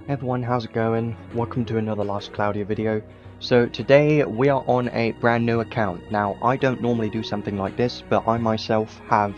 Hey everyone, how's it going? Welcome to another Last Cloudia video. So today we are on a brand new account. Now I don't normally do something like this, but I myself have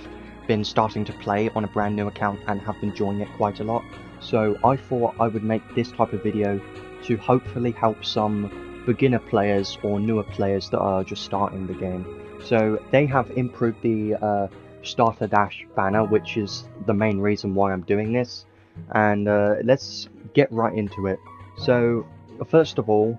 been starting to play on a brand new account and have been enjoying it quite a lot. So I thought I would make this type of video to hopefully help some beginner players or newer players that are just starting the game. So they have improved the starter dash banner, which is the main reason why I'm doing this. And let's get right into it. So first of all,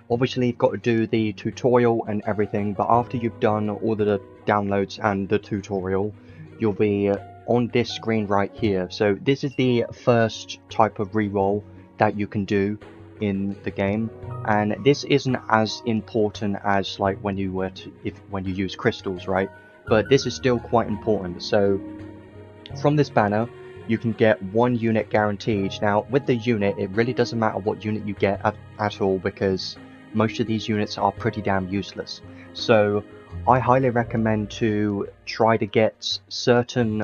obviously you've got to do the tutorial and everything, but after you've done all the downloads and the tutorial, you'll be on this screen right here. So this is the first type of reroll that you can do in the game, and this isn't as important as like when you when you use crystals, right? But this is still quite important. So from this banner you can get 1 unit guaranteed. Now with the unit, it really doesn't matter what unit you get at all, because most of these units are pretty damn useless. So I highly recommend to try to get certain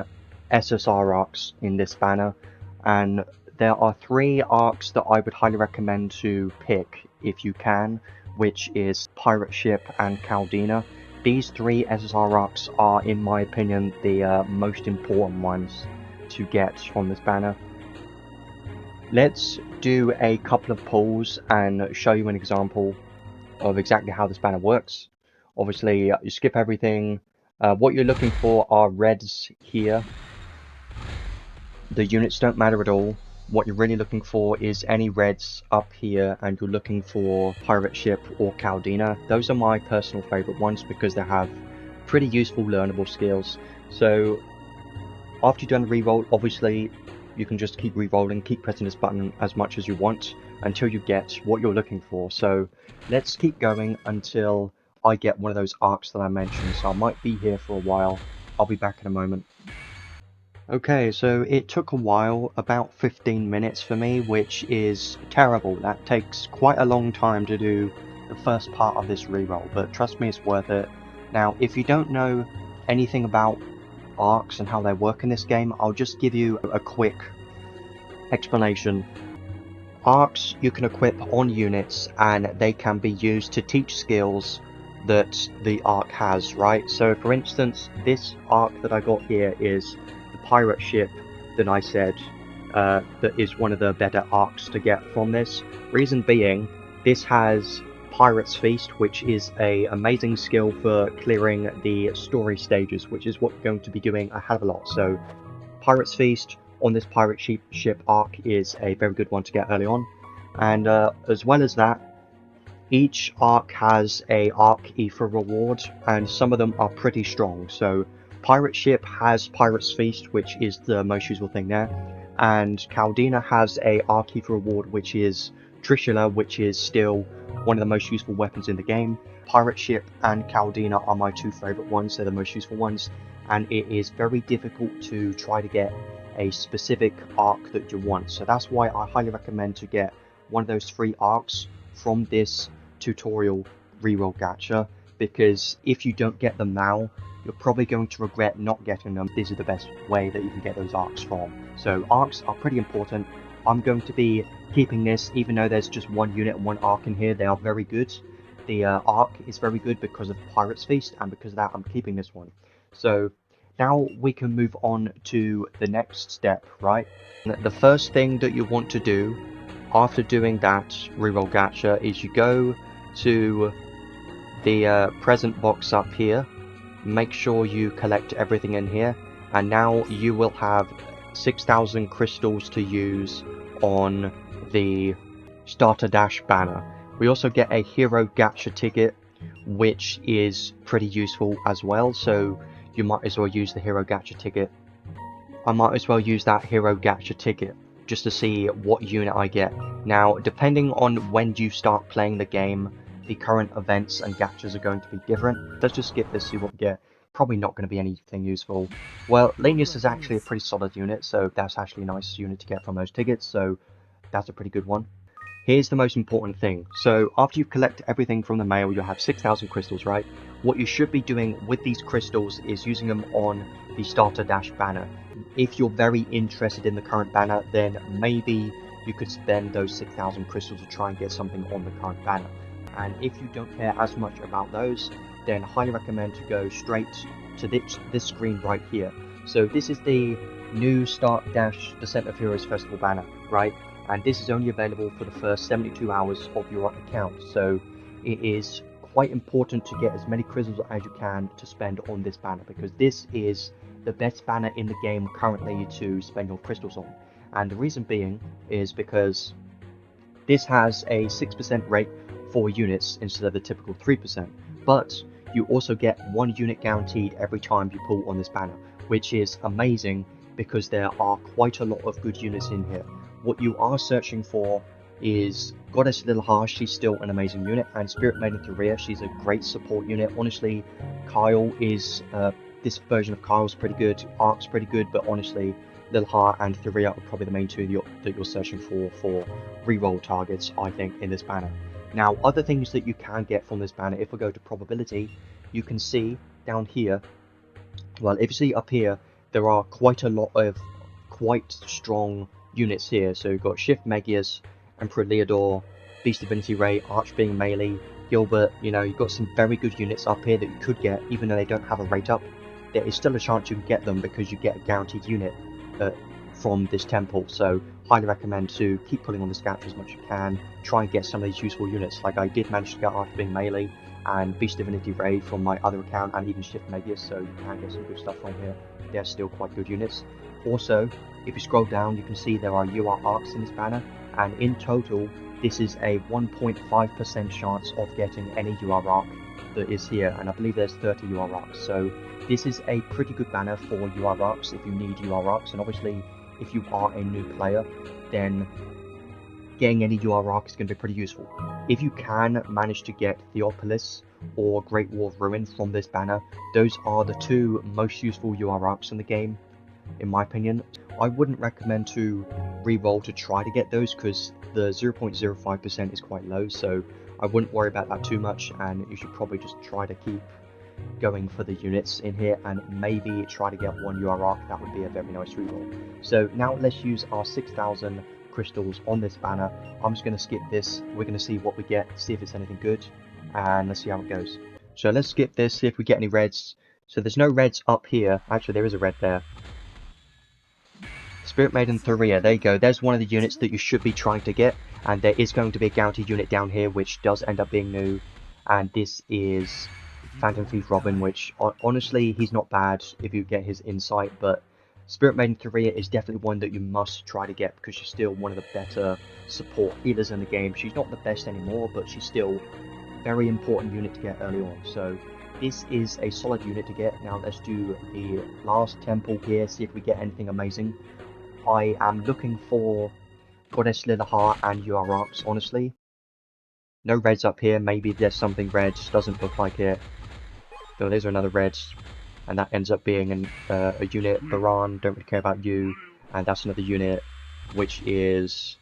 SSR arcs in this banner, and there are 3 arcs that I would highly recommend to pick if you can, which is Pirate Ship and Cloudia. These 3 SSR arcs are, in my opinion, the most important ones to get from this banner. Let's do a couple of pulls and show you an example of exactly how this banner works. Obviously, you skip everything. What you're looking for are reds here. The units don't matter at all. What you're really looking for is any reds up here, and you're looking for Pirate Ship or Cloudia. Those are my personal favourite ones because they have pretty useful learnable skills. So after you've done the reroll, obviously you can just keep rerolling, keep pressing this button as much as you want until you get what you're looking for. So let's keep going until I get one of those arcs that I mentioned. So I might be here for a while. I'll be back in a moment. Okay, so it took a while, about 15 minutes for me, which is terrible. That takes quite a long time to do the first part of this reroll, but trust me, it's worth it. Now, if you don't know anything about arcs and how they work in this game, I'll just give you a quick explanation. Arcs you can equip on units, and they can be used to teach skills that the arc has, right? So for instance, this arc that I got here is the Pirate Ship that I said that is one of the better arcs to get from this. Reason being, this has Pirate's Feast, which is an amazing skill for clearing the story stages, which is what you're going to be doing a hell of a lot. So Pirate's Feast on this Pirate Ship arc is a very good one to get early on. And as well as that, each arc has a arc ether reward, and some of them are pretty strong. So Pirate Ship has Pirate's Feast, which is the most useful thing there, and Cloudia has a arc ether reward, which is Trishula, which is still one of the most useful weapons in the game. Pirate Ship and Cloudia are my 2 favourite ones. They're the most useful ones, and it is very difficult to try to get a specific arc that you want. So that's why I highly recommend to get one of those 3 arcs from this tutorial reroll gacha, because if you don't get them now, you're probably going to regret not getting them. This is the best way that you can get those arcs from. So arcs are pretty important. I'm going to be keeping this, even though there's just 1 unit and 1 arc in here. They are very good. The arc is very good because of Pirate's Feast, and because of that I'm keeping this one. So now we can move on to the next step, right? The first thing that you want to do after doing that reroll gacha is you go to the present box up here, make sure you collect everything in here, and now you will have 6,000 crystals to use on the starter dash banner. We also get a hero gacha ticket, which is pretty useful as well, so you might as well use the hero gacha ticket. I might as well use that hero gacha ticket just to see what unit I get. Now, depending on when you start playing the game, the current events and gachas are going to be different. Let's just skip this, see what we get. Probably not going to be anything useful. Well, Lenius is actually a pretty solid unit, so that's actually a nice unit to get from those tickets, so that's a pretty good one. Here's the most important thing. So after you collect everything from the mail, you'll have 6,000 crystals, right? What you should be doing with these crystals is using them on the starter dash banner. If you're very interested in the current banner, then maybe you could spend those 6,000 crystals to try and get something on the current banner. And if you don't care as much about those, then I highly recommend to go straight to this screen right here. So this is the new Start Dash Descent of Heroes Festival banner, right? And this is only available for the first 72 hours of your account. So it is quite important to get as many crystals as you can to spend on this banner, because this is the best banner in the game currently to spend your crystals on. And the reason being is because this has a 6% rate for units instead of the typical 3%, but you also get 1 unit guaranteed every time you pull on this banner, which is amazing because there are quite a lot of good units in here. What you are searching for is Goddess Lilha, she's still an amazing unit, and Spirit Maiden Tharia, she's a great support unit. Honestly, Kyle is, this version of Kyle's pretty good, Ark's pretty good, but honestly, Lilha and Tharia are probably the main two that you're searching for reroll targets, I think, in this banner. Now, other things that you can get from this banner, if we go to probability, you can see down here, well, if you see up here, there are quite a lot of quite strong units here. So you've got Shift Megius, Emperor Leodor, Beast Divinity Ray, Archbeing Melee, Gilbert. You know, you've got some very good units up here that you could get, even though they don't have a rate up. There is still a chance you can get them because you get a guaranteed unit from this temple. So highly recommend to keep pulling on the scatter as much as you can. Try and get some of these useful units. Like I did manage to get Archbeing Melee and Beast Divinity Ray from my other account, and even Shift Megius, so you can get some good stuff from here. They're still quite good units. Also, if you scroll down, you can see there are UR arcs in this banner, and in total, this is a 1.5% chance of getting any UR arc that is here, and I believe there's 30 UR arcs. So this is a pretty good banner for UR arcs if you need UR arcs, and obviously, if you are a new player, then getting any UR arc is going to be pretty useful. If you can manage to get Theopolis or Great War of Ruin from this banner, those are the two most useful UR arcs in the game, in my opinion. I wouldn't recommend to reroll to try to get those because the 0.05% is quite low, so I wouldn't worry about that too much, and you should probably just try to keep going for the units in here and maybe try to get 1 UR arc. That would be a very nice reroll. So now let's use our 6,000 crystals on this banner. I'm just going to skip this. We're going to see what we get, see if it's anything good, and let's see how it goes. So let's skip this, see if we get any reds. So there's no reds up here. Actually, there is a red there. Spirit Maiden Tharia, there you go. There's one of the units that you should be trying to get, and there is going to be a guaranteed unit down here which does end up being new, and this is Phantom Thief Robin, which honestly he's not bad if you get his insight, but Spirit Maiden Tharia is definitely one that you must try to get because she's still one of the better support healers in the game. She's not the best anymore, but she's still a very important unit to get early on. So this is a solid unit to get. Now let's do the last temple here, see if we get anything amazing. I am looking for Goddess Lilha and UR arcs, honestly. No reds up here, maybe there's something red, doesn't look like it. So there's another red, and that ends up being a unit. Baran, don't really care about you, and that's another unit, which is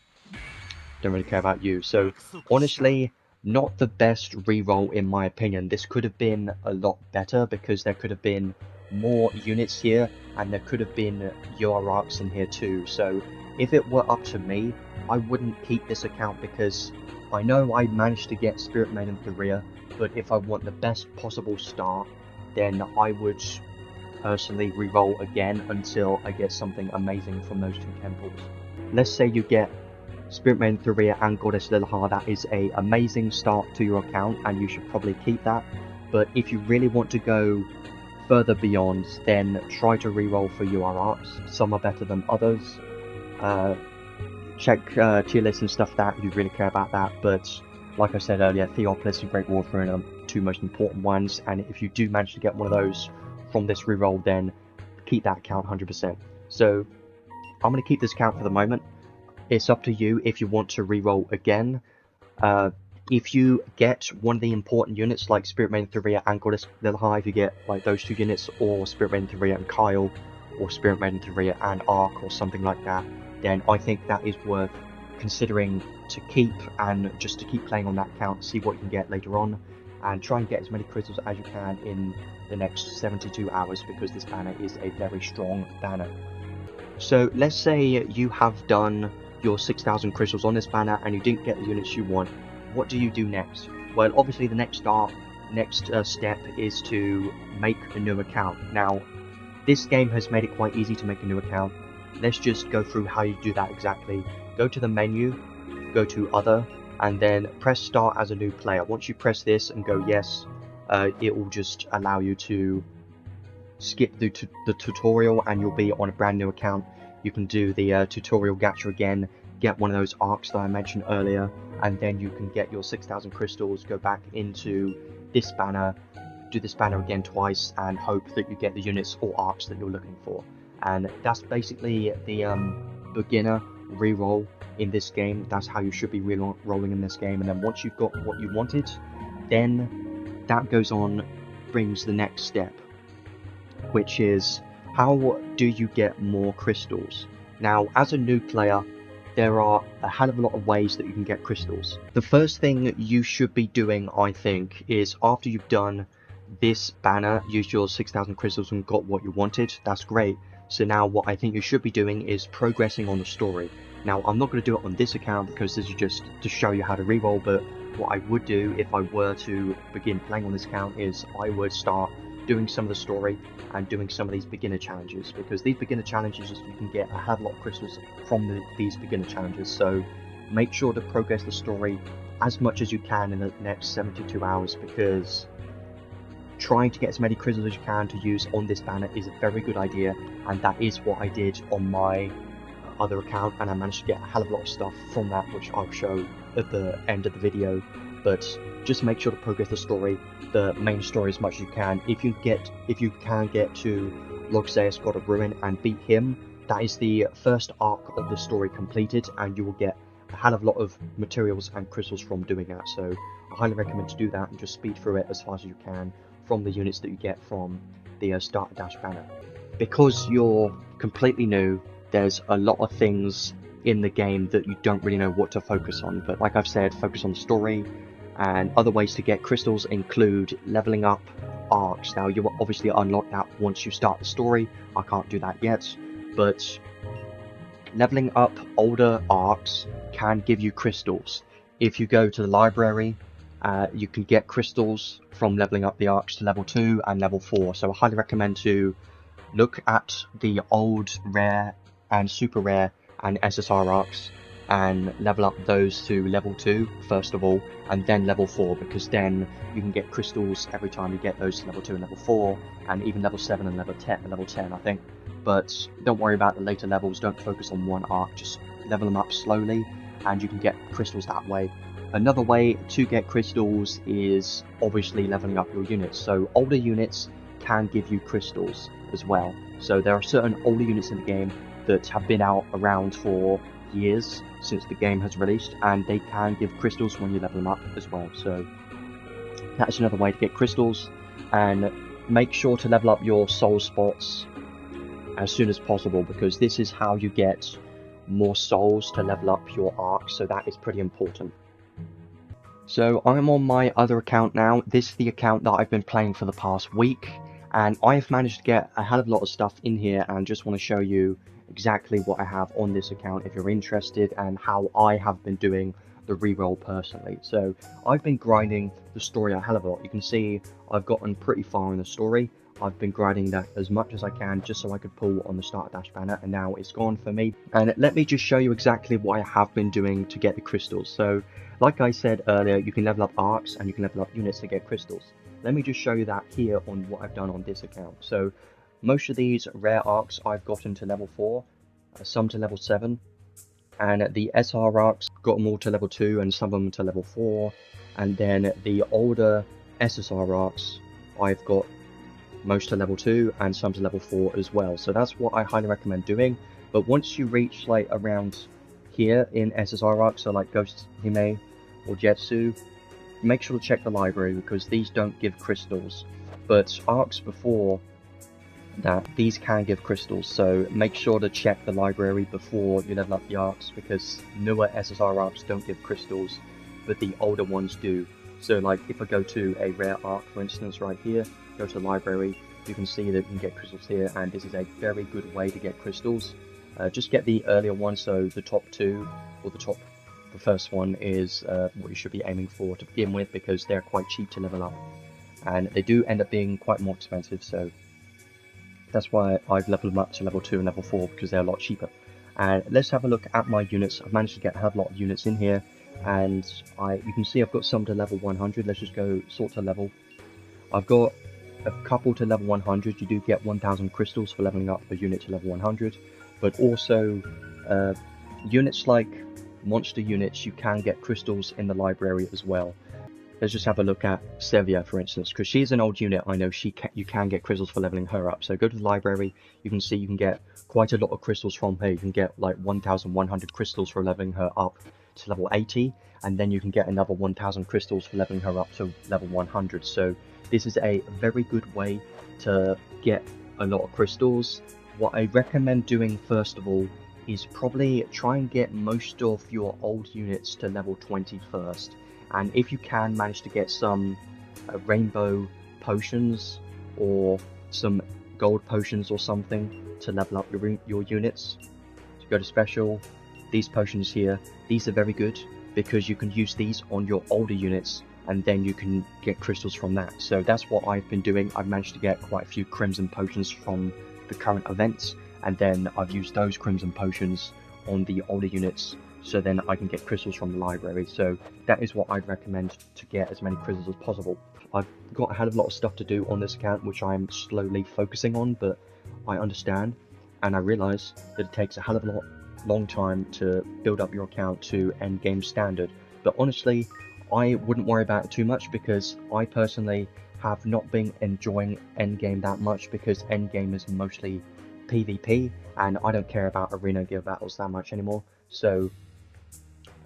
don't really care about you. So honestly, not the best reroll in my opinion. This could have been a lot better because there could have been more units here, and there could have been UR arcs in here too. So if it were up to me, I wouldn't keep this account because I know I managed to get Spirit Maiden Tharia, but if I want the best possible start, then I would personally reroll again until I get something amazing from those two temples. Let's say you get Spirit Maiden Tharia and Goddess Lilha, that is a amazing start to your account and you should probably keep that. But if you really want to go further beyond, then try to reroll for UR arcs. Some are better than others. Check tier lists and stuff that if you really care about that, but like I said earlier, Theopolis and Great War of Ruin are the two most important ones, and if you do manage to get one of those from this reroll, then keep that account 100%. So I'm going to keep this account for the moment. It's up to you if you want to reroll again. If you get one of the important units like Spirit Maiden Tharia and Goddess Lilha, if you get like those two units, or Spirit Maiden Tharia and Kyle, or Spirit Maiden Tharia and Ark, or something like that, then I think that is worth considering to keep, and just to keep playing on that account, see what you can get later on, and try and get as many crystals as you can in the next 72 hours because this banner is a very strong banner. So let's say you have done your 6,000 crystals on this banner and you didn't get the units you want, what do you do next? Well, obviously the next step is to make a new account. Now, this game has made it quite easy to make a new account. Let's just go through how you do that exactly. Go to the menu, go to Other, and then press Start as a new player. Once you press this and go yes, it will just allow you to skip the tutorial and you'll be on a brand new account. You can do the tutorial gacha again, get one of those arcs that I mentioned earlier, and then you can get your 6,000 crystals, go back into this banner, do this banner again twice, and hope that you get the units or arcs that you're looking for. And that's basically the beginner reroll in this game. That's how you should be rolling in this game. And then once you've got what you wanted, then that brings the next step, which is how do you get more crystals? Now, as a new player, there are a hell of a lot of ways that you can get crystals. The first thing you should be doing, I think, is after you've done this banner, used your 6,000 crystals and got what you wanted, that's great. So now what I think you should be doing is progressing on the story. Now, I'm not going to do it on this account because this is just to show you how to reroll, but what I would do if I were to begin playing on this account is I would start doing some of the story and doing some of these beginner challenges, because these beginner challenges, you can get a hell of a lot of crystals from these beginner challenges. So make sure to progress the story as much as you can in the next 72 hours, because trying to get as many crystals as you can to use on this banner is a very good idea, and that is what I did on my other account, and I managed to get a hell of a lot of stuff from that, which I'll show at the end of the video. But just make sure to progress the story, the main story, as much as you can. If you can get to Logseus, God of Ruin, and beat him, that is the first arc of the story completed, and you will get a hell of a lot of materials and crystals from doing that. So I highly recommend to do that and just speed through it as fast as you can from the units that you get from the Starter Dash banner. Because you're completely new, there's a lot of things in the game that you don't really know what to focus on, but like I've said, focus on the story. And other ways to get crystals include leveling up arcs. Now, you will obviously unlock that once you start the story. I can't do that yet, but leveling up older arcs can give you crystals. If you go to the library, you can get crystals from leveling up the arcs to level 2 and level 4. So I highly recommend to look at the old rare and super rare and SSR arcs and level up those to level 2 first of all, and then level 4, because then you can get crystals every time you get those to level 2 and level 4, and even level 7 and level 10 I think. But don't worry about the later levels, don't focus on one arc, just level them up slowly and you can get crystals that way. Another way to get crystals is obviously leveling up your units. So older units can give you crystals as well. So there are certain older units in the game that have been around for years since the game has released, and they can give crystals when you level them up as well. So that's another way to get crystals. And make sure to level up your soul spots as soon as possible, because this is how you get more souls to level up your arc, so that is pretty important. So I'm on my other account now. This is the account that I've been playing for the past week, and I've managed to get a hell of a lot of stuff in here, and just want to show you exactly what I have on this account if you're interested, and how I have been doing the reroll personally. So I've been grinding the story a hell of a lot. You can see I've gotten pretty far in the story. I've been grinding that as much as I can just so I could pull on the Starter Dash banner, and now it's gone for me. And let me just show you exactly what I have been doing to get the crystals. So like I said earlier, you can level up arcs and you can level up units to get crystals. Let me just show you that here on what I've done on this account. So most of these rare arcs I've gotten to level 4, some to level 7, and the SR arcs got them all to level 2 and some of them to level 4, and then the older SSR arcs I've got most to level 2 and some to level 4 as well. So that's what I highly recommend doing. But once you reach like around here in SSR arcs, so like Ghost Hime or Jetsu, make sure to check the library, because these don't give crystals, but arcs before that, these can give crystals. So make sure to check the library before you level up the arcs, because newer SSR arcs don't give crystals, but the older ones do. So like if I go to a rare arc, for instance, right here, go to the library, you can see that you can get crystals here, and this is a very good way to get crystals. Just get the earlier one, so the top two, or the first one is what you should be aiming for to begin with, because they're quite cheap to level up, and they do end up being quite more expensive, so that's why I've leveled them up to level 2 and level 4, because they're a lot cheaper. And let's have a look at my units. I've managed to get a hell of a lot of units in here, and you can see I've got some to level 100. Let's just go sort to level. I've got a couple to level 100. You do get 1000 crystals for leveling up a unit to level 100, but also units like monster units, you can get crystals in the library as well. Let's just have a look at Sevia, for instance, because she's an old unit. I know you can get crystals for leveling her up. So go to the library, you can see you can get quite a lot of crystals from her. You can get like 1100 crystals for leveling her up to level 80, and then you can get another 1000 crystals for leveling her up to level 100. So this is a very good way to get a lot of crystals. What I recommend doing first of all is probably try and get most of your old units to level 20 first. And if you can manage to get some rainbow potions or some gold potions or something to level up your units, so go to special, these potions here, these are very good because you can use these on your older units and then you can get crystals from that. So that's what I've been doing. I've managed to get quite a few crimson potions from the current events, and then I've used those crimson potions on the older units, so then I can get crystals from the library. So that is what I'd recommend to get as many crystals as possible. I've got a hell of a lot of stuff to do on this account, which I'm slowly focusing on, but I understand and I realise that it takes a hell of a long time to build up your account to end game standard. But honestly, I wouldn't worry about it too much, because I personally have not been enjoying endgame that much, because endgame is mostly PvP and I don't care about arena guild battles that much anymore. So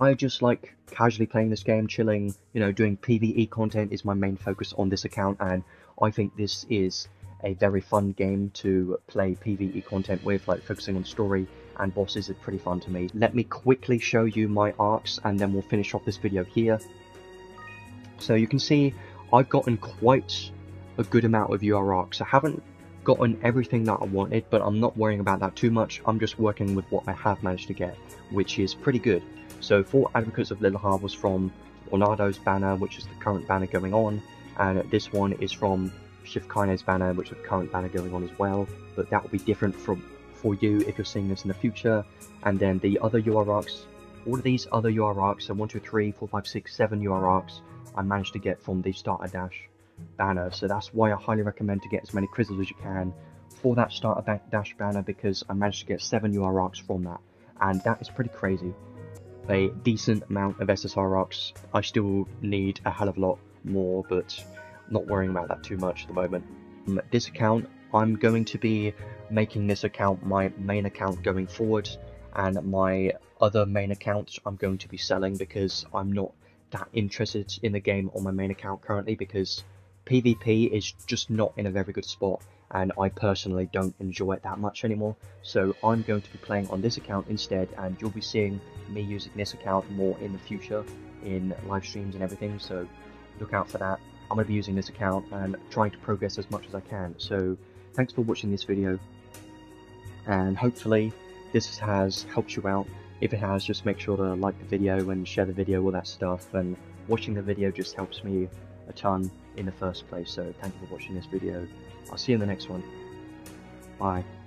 I just like casually playing this game, chilling, you know, doing PvE content is my main focus on this account, and I think this is a very fun game to play PvE content with, like focusing on story and bosses is pretty fun to me. Let me quickly show you my arcs and then we'll finish off this video here. So you can see I've gotten quite a good amount of UR arcs. I haven't gotten everything that I wanted, but I'm not worrying about that too much. I'm just working with what I have managed to get, which is pretty good. So 4 Advocates of Lilahar was from Ornado's banner, which is the current banner going on, and this one is from Shifkane's banner, which is the current banner going on as well, but that will be different for you if you're seeing this in the future. And then the other UR arcs, all of these other UR arcs, so 1, 2, 3, 4, 5, 6, 7 UR arcs, I managed to get from the Starter Dash banner, so that's why I highly recommend to get as many crystals as you can for that Starter Dash banner, because I managed to get 7 UR arcs from that, and that is pretty crazy. A decent amount of SSR arcs. I still need a hell of a lot more, but not worrying about that too much at the moment. This account, I'm going to be making this account my main account going forward, and my other main account I'm going to be selling, because I'm not that interested in the game on my main account currently, because PvP is just not in a very good spot and I personally don't enjoy it that much anymore. So I'm going to be playing on this account instead, and you'll be seeing me using this account more in the future in live streams and everything, so look out for that. I'm going to be using this account and trying to progress as much as I can. So thanks for watching this video, and hopefully this has helped you out. If it has, just make sure to like the video and share the video, all that stuff, and watching the video just helps me a ton in the first place. So thank you for watching this video. I'll see you in the next one. Bye.